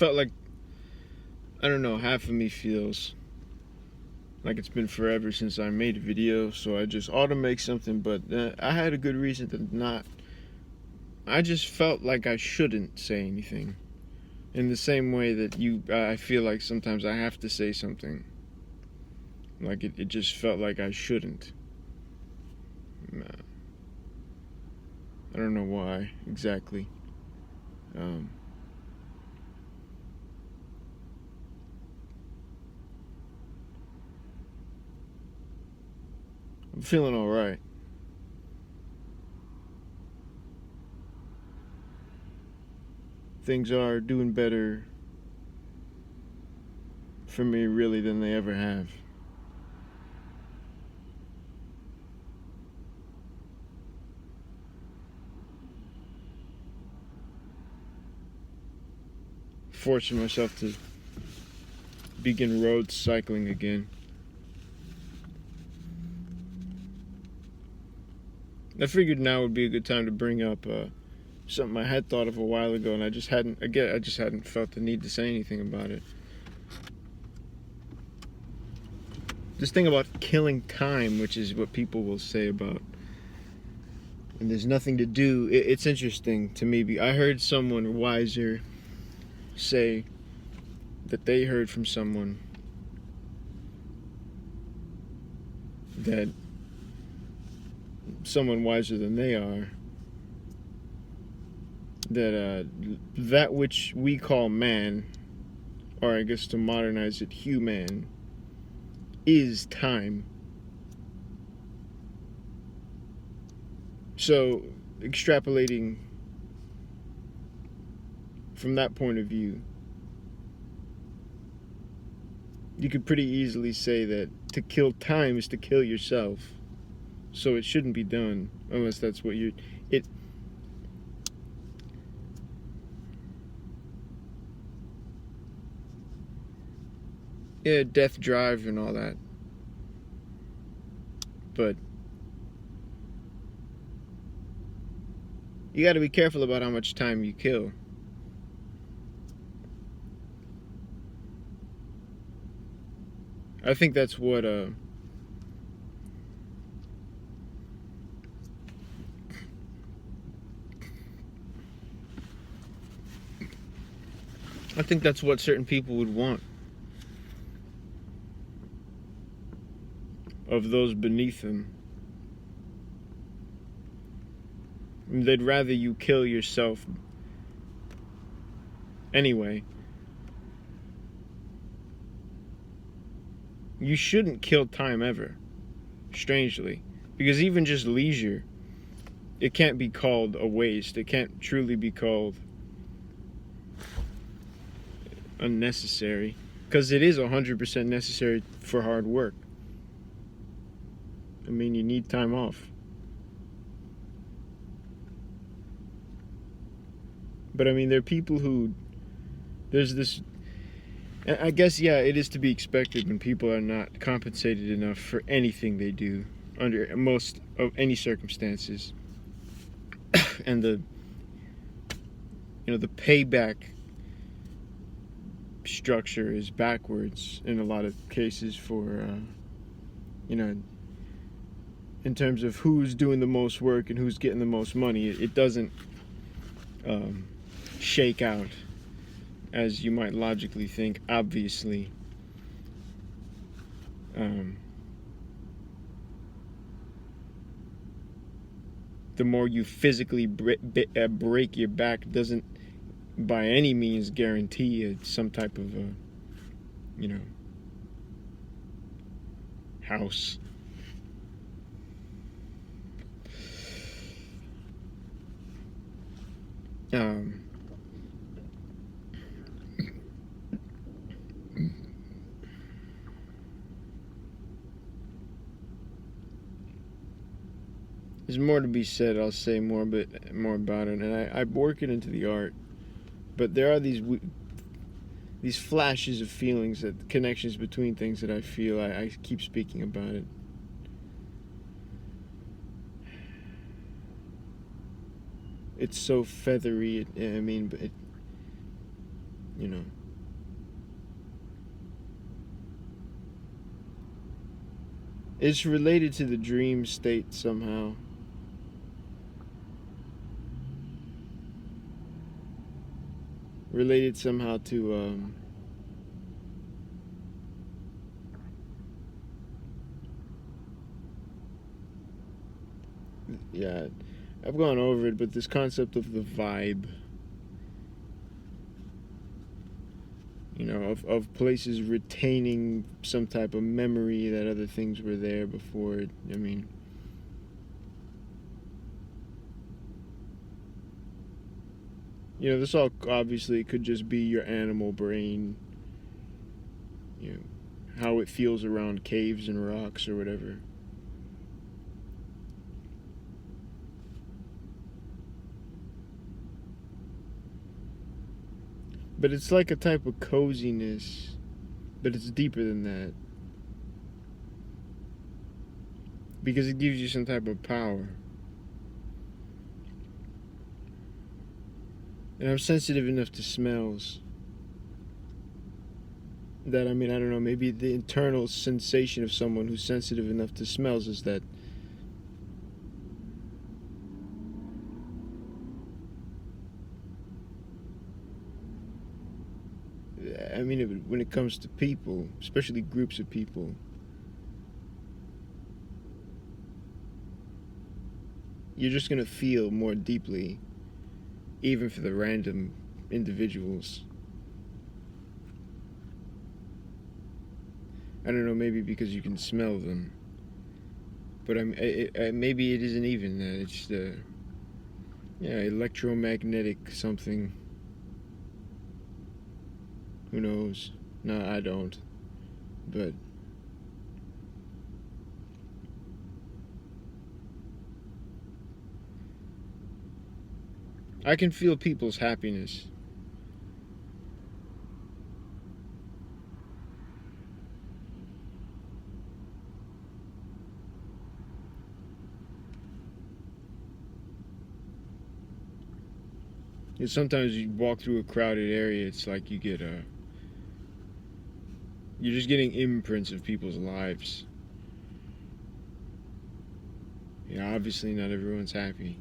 felt like, I don't know, half of me feels like it's been forever since I made a video, so I just ought to make something, but I had a good reason to not. I just felt like I shouldn't say anything. In the same way that I feel like sometimes I have to say something. Like it just felt like I shouldn't. I don't know why exactly. I'm feeling alright. Things are doing better for me, really, than they ever have. Forcing myself to begin road cycling again. I figured now would be a good time to bring up something I had thought of a while ago, and I just hadn't felt the need to say anything about it. This thing about killing time, which is what people will say about, and there's nothing to do. It's interesting to me. I heard someone wiser say that they heard from someone that someone wiser than they are, that that which we call man, or I guess to modernize it, human, is time. So, extrapolating from that point of view, you could pretty easily say that to kill time is to kill yourself. So it shouldn't be done unless that's what you're. Yeah, death drive and all that. But you got to be careful about how much time you kill. I think that's what I think that's what certain people would want of those beneath them. They'd rather you kill yourself anyway. You shouldn't kill time ever, strangely. Because even just leisure, it can't be called a waste. It can't truly be called unnecessary. Because it is 100% necessary for hard work. I mean, you need time off. But I mean, there are people who, there's this, I guess, yeah, it is to be expected when people are not compensated enough for anything they do under most of any circumstances. And the payback structure is backwards in a lot of cases for, in terms of who's doing the most work and who's getting the most money. It doesn't shake out as you might logically think, obviously. The more you physically break your back doesn't by any means guarantee some type of house. There's more to be said. I'll say more about it, and I work it into the art. But there are these flashes of feelings, that connections between things that I feel. I keep speaking about it. It's so feathery. I mean, you know. It's related to the dream state somehow. Related somehow to yeah, I've gone over it, but this concept of the vibe, you know, of places retaining some type of memory that other things were there before it. I mean, you know, this all obviously could just be your animal brain, you know, how it feels around caves and rocks or whatever. But it's like a type of coziness, but it's deeper than that. Because it gives you some type of power. And I'm sensitive enough to smells that, I mean, I don't know, maybe the internal sensation of someone who's sensitive enough to smells is that I mean, when it comes to people, especially groups of people, you're just gonna feel more deeply, even for the random individuals. I don't know, maybe because you can smell them, but maybe it isn't even that. It's the electromagnetic something. Who knows? No, I don't. But I can feel people's happiness. And sometimes you walk through a crowded area, it's like you get you're just getting imprints of people's lives. Yeah, obviously not everyone's happy.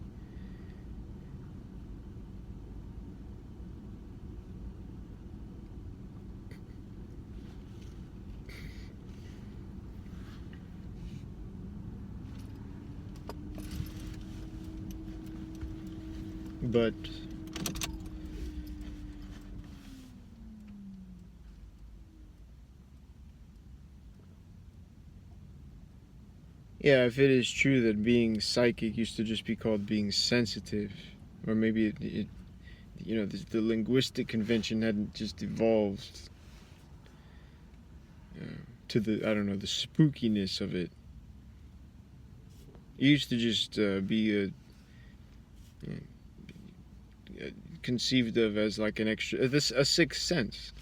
But yeah, if it is true that being psychic used to just be called being sensitive, or maybe it you know, the linguistic convention hadn't just evolved to the, I don't know, the spookiness of it. It used to just be conceived of as like an extra, a sixth sense.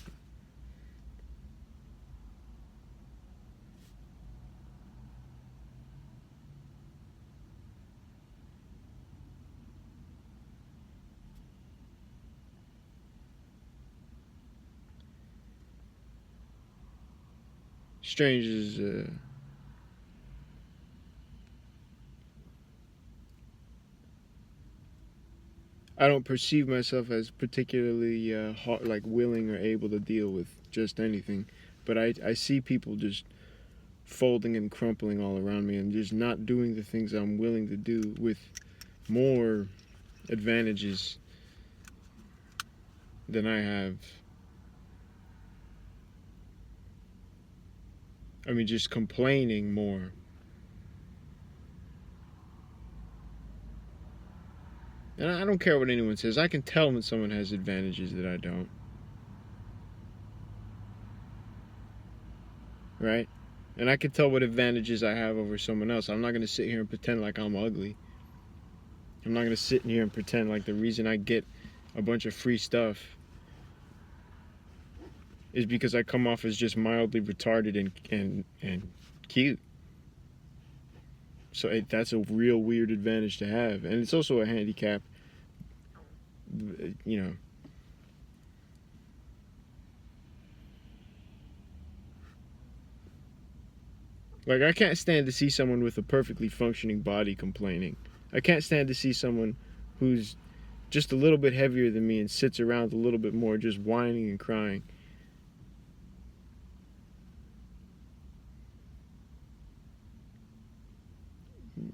Strange as I don't perceive myself as particularly like willing or able to deal with just anything, but I see people just folding and crumpling all around me and just not doing the things I'm willing to do with more advantages than I have. I mean, just complaining more. And I don't care what anyone says. I can tell when someone has advantages that I don't. Right? And I can tell what advantages I have over someone else. I'm not going to sit here and pretend like I'm ugly. I'm not going to sit here and pretend like the reason I get a bunch of free stuff is because I come off as just mildly retarded and cute. So that's a real weird advantage to have. And it's also a handicap, you know. Like, I can't stand to see someone with a perfectly functioning body complaining. I can't stand to see someone who's just a little bit heavier than me and sits around a little bit more just whining and crying.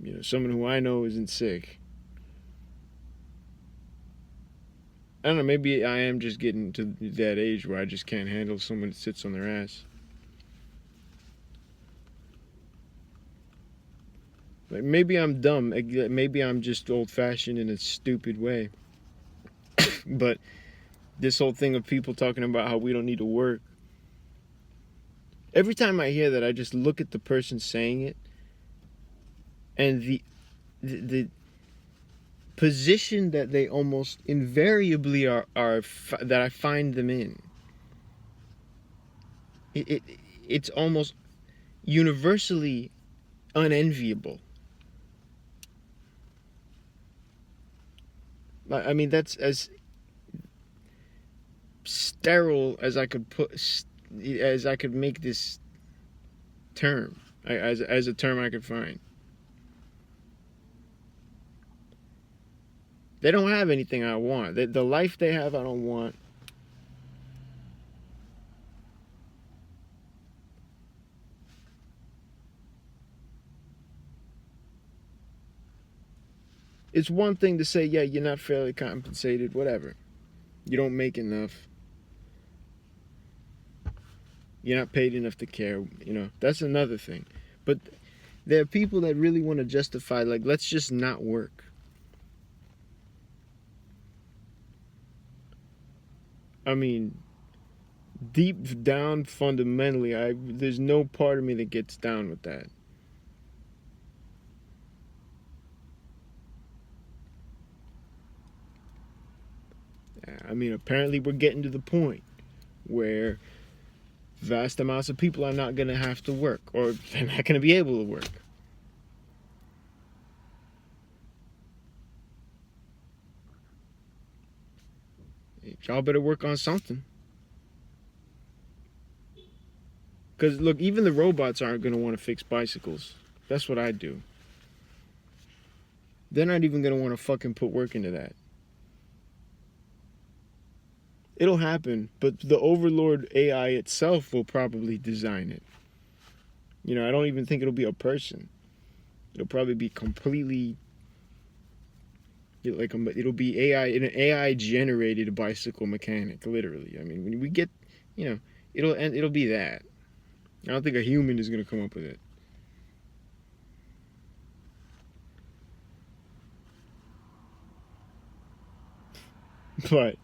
You know, someone who I know isn't sick. I don't know, maybe I am just getting to that age where I just can't handle someone that sits on their ass. Like, maybe I'm dumb. Maybe I'm just old-fashioned in a stupid way. But this whole thing of people talking about how we don't need to work, every time I hear that, I just look at the person saying it, and the position that they almost invariably are that I find them in. It's almost universally unenviable. I mean, that's as sterile as I could make this term, as a term I could find. They don't have anything I want. The life they have, I don't want. It's one thing to say, yeah, you're not fairly compensated, whatever. You don't make enough. You're not paid enough to care, you know. That's another thing. But there are people that really want to justify, like, let's just not work. I mean, deep down, fundamentally, there's no part of me that gets down with that. I mean, apparently we're getting to the point where vast amounts of people are not going to have to work, or they're not going to be able to work. Y'all better work on something. Because, look, even the robots aren't going to want to fix bicycles. That's what I do. They're not even going to want to fucking put work into that. It'll happen, but the overlord AI itself will probably design it. You know, I don't even think it'll be a person. It'll probably be completely... it'll be AI, an AI-generated bicycle mechanic, literally. I mean, when we get, you know, it'll be that. I don't think a human is going to come up with it. But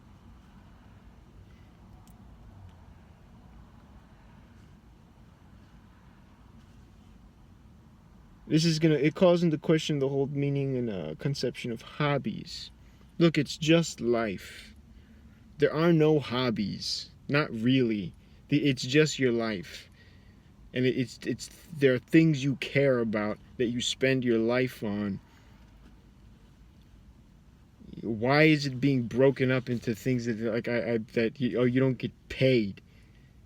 it calls into question the whole meaning and conception of hobbies. Look, it's just life. There are no hobbies. Not really. It's just your life. And there are things you care about that you spend your life on. Why is it being broken up into things that you don't get paid?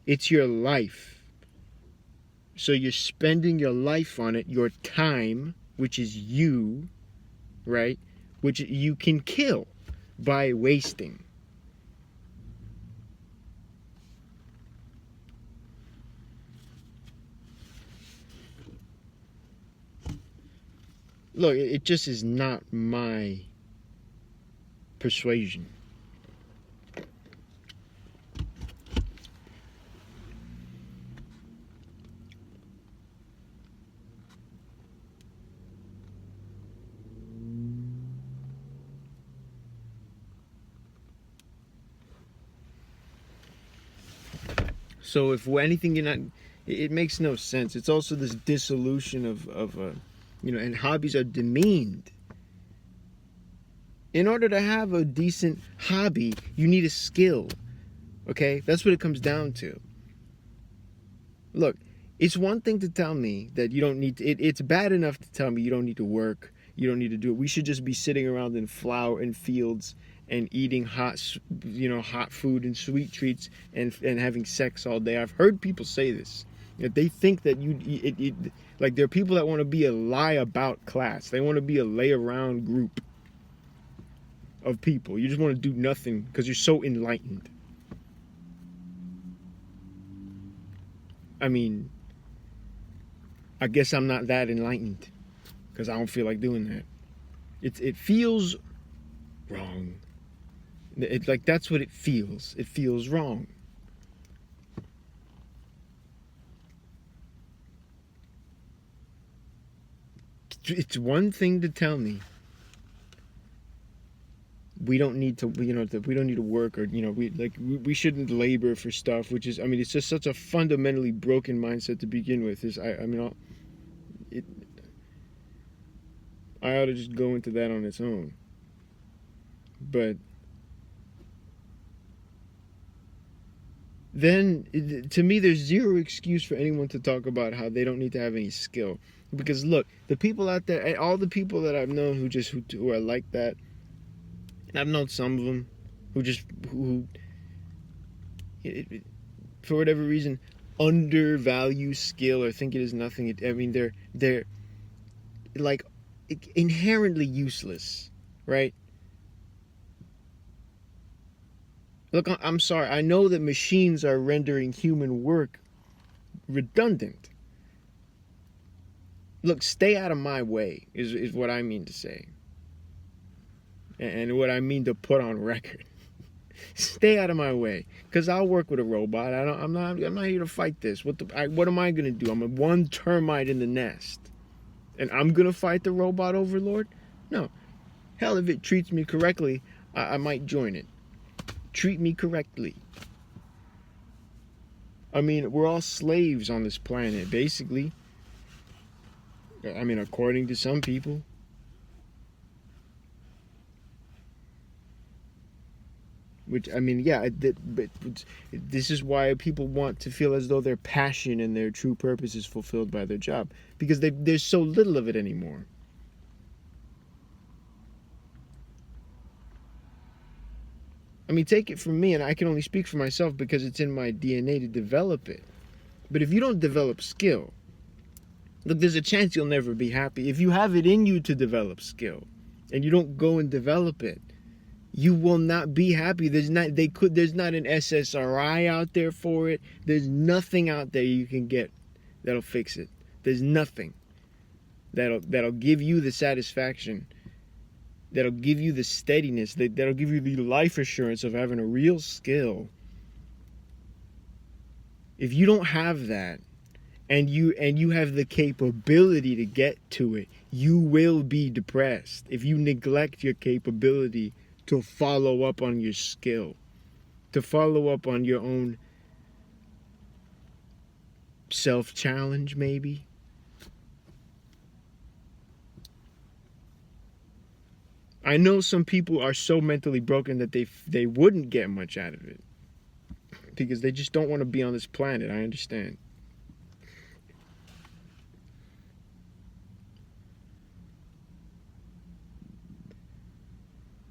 It's your life. So you're spending your life on it, your time, which is you, right? Which you can kill by wasting. Look, it just is not my persuasion. So if anything, you're not, it makes no sense. It's also this dissolution of you know, and hobbies are demeaned. In order to have a decent hobby, you need a skill. Okay? That's what it comes down to. Look, it's one thing to tell me that you don't need to, it's bad enough to tell me you don't need to work, you don't need to do it. We should just be sitting around in fields and eating hot food and sweet treats and having sex all day. I've heard people say this. That they think that like there are people that want to be a lie about class. They want to be a lay around group of people. You just want to do nothing because you're so enlightened. I mean, I guess I'm not that enlightened because I don't feel like doing that. It feels wrong. It's like that's what it feels. It feels wrong. It's one thing to tell me we don't need to, we don't need to work, or we shouldn't labor for stuff, which is, I mean, it's just such a fundamentally broken mindset to begin with. I ought to just go into that on its own. But then, to me, there's zero excuse for anyone to talk about how they don't need to have any skill. Because look, the people out there, all the people that I've known who are like that, and I've known some of them who for whatever reason, undervalue skill or think it is nothing. I mean, they're like inherently useless, right? Look, I'm sorry. I know that machines are rendering human work redundant. Look, stay out of my way is what I mean to say. And what I mean to put on record. Stay out of my way, because I'll work with a robot. I'm not here to fight this. What am I going to do? I'm a one termite in the nest. And I'm going to fight the robot overlord? No. Hell, if it treats me correctly, I might join it. Treat me correctly. I mean, we're all slaves on this planet, basically. I mean, according to some people. Which, I mean, yeah, but this is why people want to feel as though their passion and their true purpose is fulfilled by their job. Because there's so little of it anymore. I mean, take it from me, and I can only speak for myself because it's in my DNA to develop it. But if you don't develop skill, look, there's a chance you'll never be happy. If you have it in you to develop skill, and you don't go and develop it, you will not be happy. There's not an SSRI out there for it. There's nothing out there you can get that'll fix it. There's nothing that'll give you the satisfaction, that'll give you the steadiness, that'll give you the life assurance of having a real skill. If you don't have that, and you have the capability to get to it, you will be depressed if you neglect your capability to follow up on your skill, to follow up on your own self-challenge, maybe. I know some people are so mentally broken that they wouldn't get much out of it because they just don't want to be on this planet. I understand.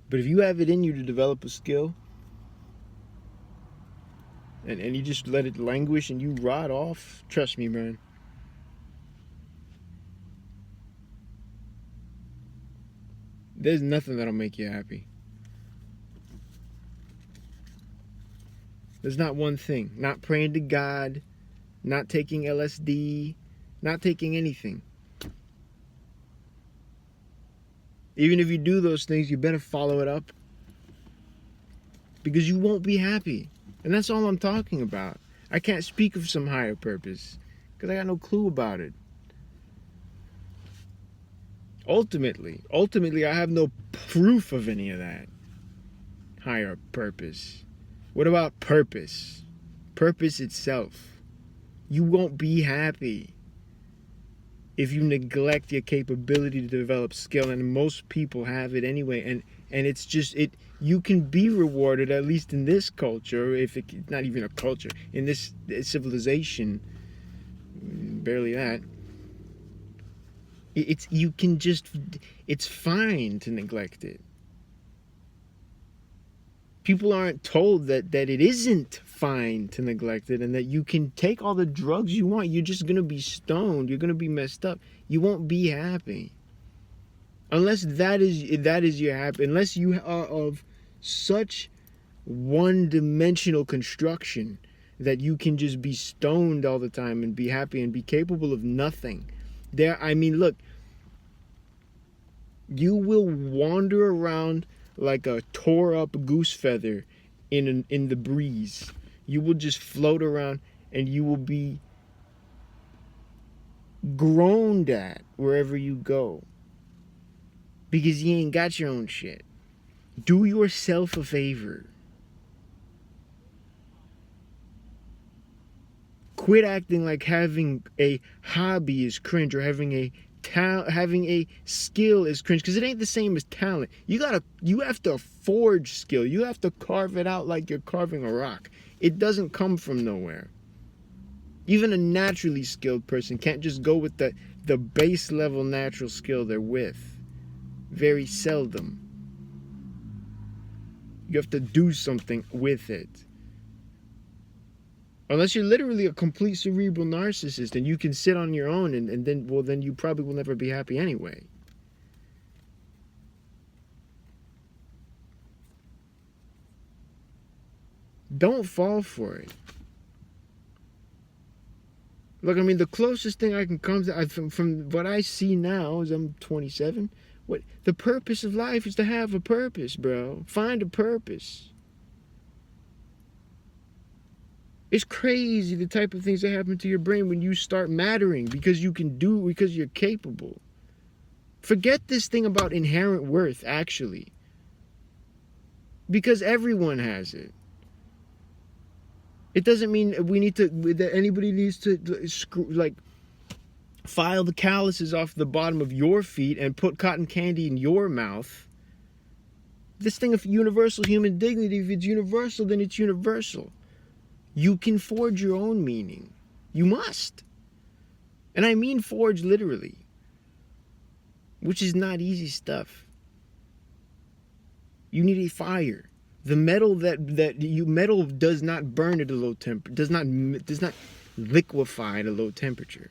But if you have it in you to develop a skill, and you just let it languish and you rot off, trust me, man. There's nothing that'll make you happy. There's not one thing. Not praying to God, not taking LSD, not taking anything. Even if you do those things, you better follow it up. Because you won't be happy. And that's all I'm talking about. I can't speak of some higher purpose because I got no clue about it. Ultimately, I have no proof of any of that higher purpose. What about purpose? Purpose itself. You won't be happy if you neglect your capability to develop skill, and most people have it anyway, and it's just you can be rewarded, at least in this culture, if it's not even a culture, in this civilization, barely that. It's fine to neglect it. People aren't told that it isn't fine to neglect it, and that you can take all the drugs you want. You're just gonna be stoned. You're gonna be messed up. You won't be happy unless that is your happy. Unless you are of such one-dimensional construction that you can just be stoned all the time and be happy and be capable of nothing. I mean, look, you will wander around like a tore up goose feather in the breeze. You will just float around and you will be groaned at wherever you go because you ain't got your own shit. Do yourself a favor. Quit acting like having a hobby is cringe, or having a skill is cringe, because it ain't the same as talent. You have to forge skill. You have to carve it out like you're carving a rock. It doesn't come from nowhere. Even a naturally skilled person can't just go with the base level natural skill they're with. Very seldom. You have to do something with it. Unless you're literally a complete cerebral narcissist and you can sit on your own, and then you probably will never be happy anyway. Don't fall for it. Look, I mean, the closest thing I can come to from what I see now, as I'm 27, the purpose of life is to have a purpose, bro. Find a purpose. It's crazy the type of things that happen to your brain when you start mattering because you're capable. Forget this thing about inherent worth, actually. Because everyone has it. It doesn't mean that anybody needs to file the calluses off the bottom of your feet and put cotton candy in your mouth. This thing of universal human dignity, if it's universal, then it's universal. You can forge your own meaning. You must. And I mean forge literally. Which is not easy stuff. You need a fire. The metal metal does not burn at a low temperature, does not liquefy at a low temperature.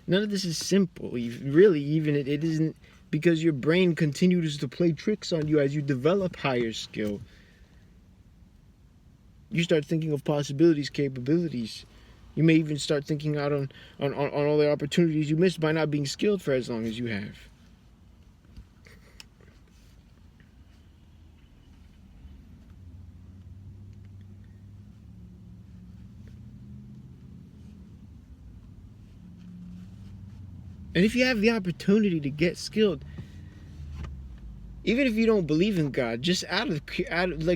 None of this is simple. Really, even it isn't, because your brain continues to play tricks on you as you develop higher skill. You start thinking of possibilities, capabilities. You may even start thinking out on all the opportunities you missed by not being skilled for as long as you have. And if you have the opportunity to get skilled, even if you don't believe in God, just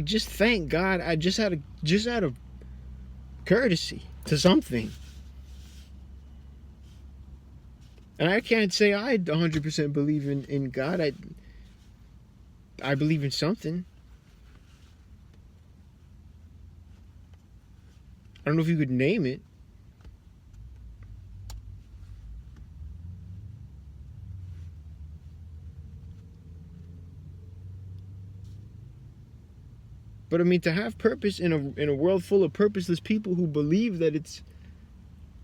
just thank God. Just out of courtesy to something. And I can't say I 100% believe in God. I believe in something. I don't know if you could name it. But I mean, to have purpose in a world full of purposeless people who believe that it's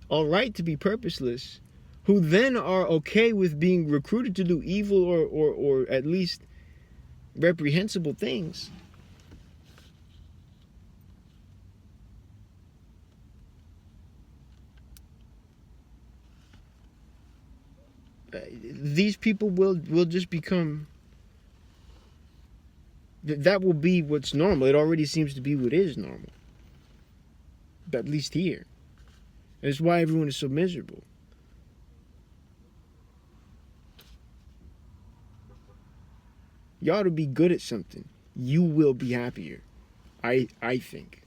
all right to be purposeless, who then are okay with being recruited to do evil or at least reprehensible things. These people will just become. That will be what's normal. It already seems to be what is normal. At least here. And it's why everyone is so miserable. You ought to be good at something. You will be happier. I think.